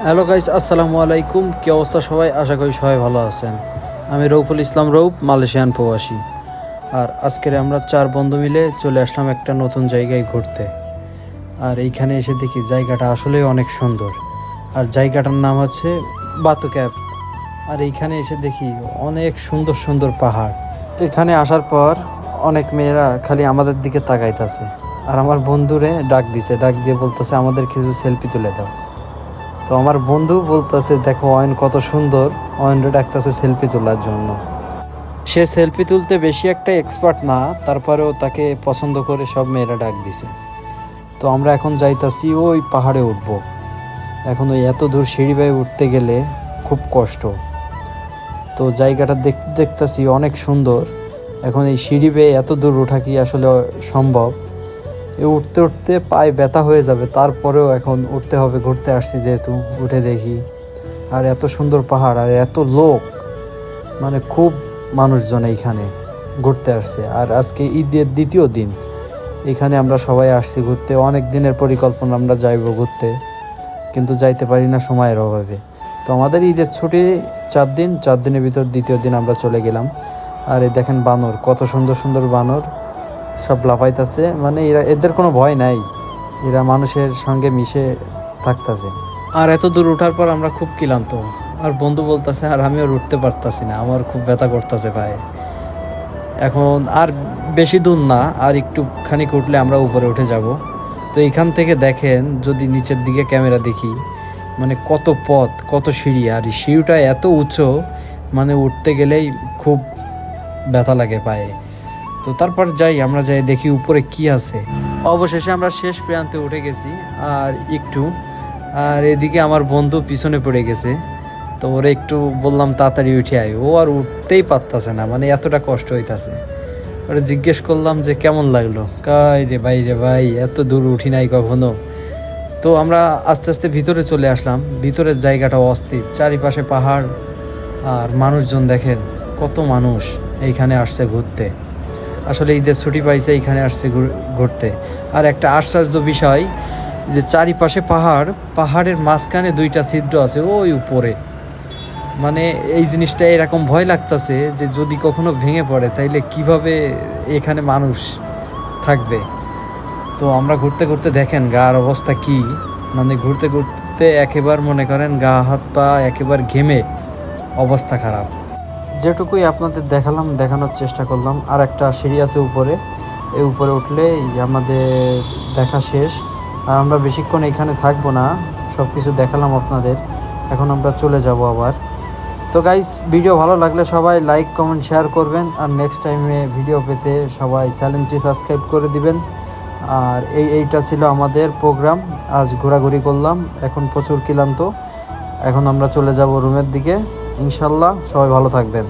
Hello guys, আসসালামু আলাইকুম। কী অবস্থা সবাই? আশা করি সবাই ভালো আছেন। আমি রৌফুল ইসলাম রৌফ, মালয়েশিয়ান প্রবাসী। আর আজকের আমরা 4 বন্ধু মিলে চলে আসলাম একটা নতুন জায়গায় ঘুরতে। আর এইখানে এসে দেখি জায়গাটা আসলেই অনেক সুন্দর। আর জায়গাটার নাম হচ্ছে বাতু ক্যাপ। আর এইখানে এসে দেখি অনেক সুন্দর সুন্দর পাহাড়। এখানে আসার পর অনেক মেয়েরা খালি আমাদের দিকে তাকাইতেছে। আর আমার বন্ধুরে ডাক দিয়ে বলতেছে আমাদের কিছু সেলফি তুলে দাও। তো আমার বন্ধু বলতেছে দেখো অয়ন কত সুন্দর, অয়নরে ডাকতেছে সেলফি তোলার জন্য। সে সেলফি তুলতে বেশি একটা এক্সপার্ট না, তারপরেও তাকে পছন্দ করে সব মেয়েরা ডাক দিছে। তো আমরা এখন যাইতাছি ওই পাহাড়ে উঠবো। এখন ওই এত দূর সিঁড়ি বেয়ে উঠতে গেলে খুব কষ্ট। তো জায়গাটা দেখতেছি অনেক সুন্দর। এখন এই সিঁড়ি বেয়ে এত দূর ওঠা কি আসলে সম্ভব? উঠতে উঠতে পায়ে ব্যথা হয়ে যাবে, তারপরেও এখন উঠতে হবে। ঘুরতে আসছি যেহেতু, উঠে দেখি। আর এত সুন্দর পাহাড় আর এত লোক, মানে খুব মানুষজন এইখানে ঘুরতে আসছে। আর আজকে ঈদের দ্বিতীয় দিন এখানে আমরা সবাই আসছি ঘুরতে। অনেক দিনের পরিকল্পনা আমরা যাইব ঘুরতে, কিন্তু যাইতে পারি না সময়ের অভাবে। তো আমাদের ঈদের ছুটি 4 দিন, 4 দিনের ভিতর দ্বিতীয় দিন আমরা চলে গেলাম। আর এই দেখেন বানর, কত সুন্দর সুন্দর বানর সব লাফাইতেছে। মানে এদের কোনো ভয় নাই, এরা মানুষের সঙ্গে মিশে থাকতেছে। আর এত দূর ওঠার পর আমরা খুব ক্লান্ত। আর বন্ধু বলতেছে আর আমিও উঠতে পারতাছি না, আমার খুব ব্যথা করতেছে পায়ে। এখন আর বেশি দূর না, আর একটুখানি উঠলে আমরা উপরে উঠে যাব। তো এইখান থেকে দেখেন, যদি নিচের দিকে ক্যামেরা দেখি, মানে কত পথ, কত সিঁড়ি। আর এই সিঁড়িটা এত উঁচু, মানে উঠতে গেলেই খুব ব্যথা লাগে পায়ে। তো তারপর আমরা যাই দেখি উপরে কি আছে। অবশেষে আমরা শেষ প্রান্তে উঠে গেছি। আর এদিকে আমার বন্ধু পিছনে পড়ে গেছে। তো ওরে একটু বললাম তাড়াতাড়ি উঠে আয়, ও আর উঠতেই পারতাছে না, মানে এতটা কষ্ট হইতাছে। ওরে জিজ্ঞেস করলাম যে কেমন লাগলো, রে ভাই এত দূর উঠি নাই কখনো। তো আমরা আস্তে আস্তে ভিতরে চলে আসলাম। ভিতরের জায়গাটা অস্থির, চারিপাশে পাহাড় আর মানুষজন দেখেন কত মানুষ এইখানে আসছে ঘুরতে। আসলে ঈদের ছুটি পাইছে, এইখানে আসছে ঘুরতে। আর একটা আশ্চর্য বিষয় যে চারিপাশে পাহাড়ের মাঝখানে 2টা ছিদ্র আছে ওই উপরে। মানে এই জিনিসটা এরকম ভয় লাগতেছে যে যদি কখনো ভেঙে পড়ে তাইলে কিভাবে এখানে মানুষ থাকবে। তো আমরা ঘুরতে ঘুরতে দেখেন গার অবস্থা কি, মানে ঘুরতে ঘুরতে একেবারে মনে করেন গা হাত পা একেবারে ঘেমে অবস্থা খারাপ। যেটুকুই আপনাদের দেখানোর চেষ্টা করলাম। আর একটা সিঁড়ি আছে উপরে, এই উপরে উঠলে আমাদের দেখা শেষ। আর আমরা বেশিক্ষণ এখানে থাকবো না, সব কিছু দেখালাম আপনাদের। এখন আমরা চলে যাব আবার। তো গাইস, ভিডিও ভালো লাগলে সবাই লাইক কমেন্ট শেয়ার করবেন। আর নেক্সট টাইমে ভিডিও পেতে সবাই চ্যানেলটি সাবস্ক্রাইব করে দিবেন। আর এইটা ছিল আমাদের প্রোগ্রাম। আজ ঘোরাঘুরি করলাম, এখন প্রচুর ক্লান্ত। এখন আমরা চলে যাব রুমের দিকে। ইনশাল্লাহ সবাই ভালো থাকবেন।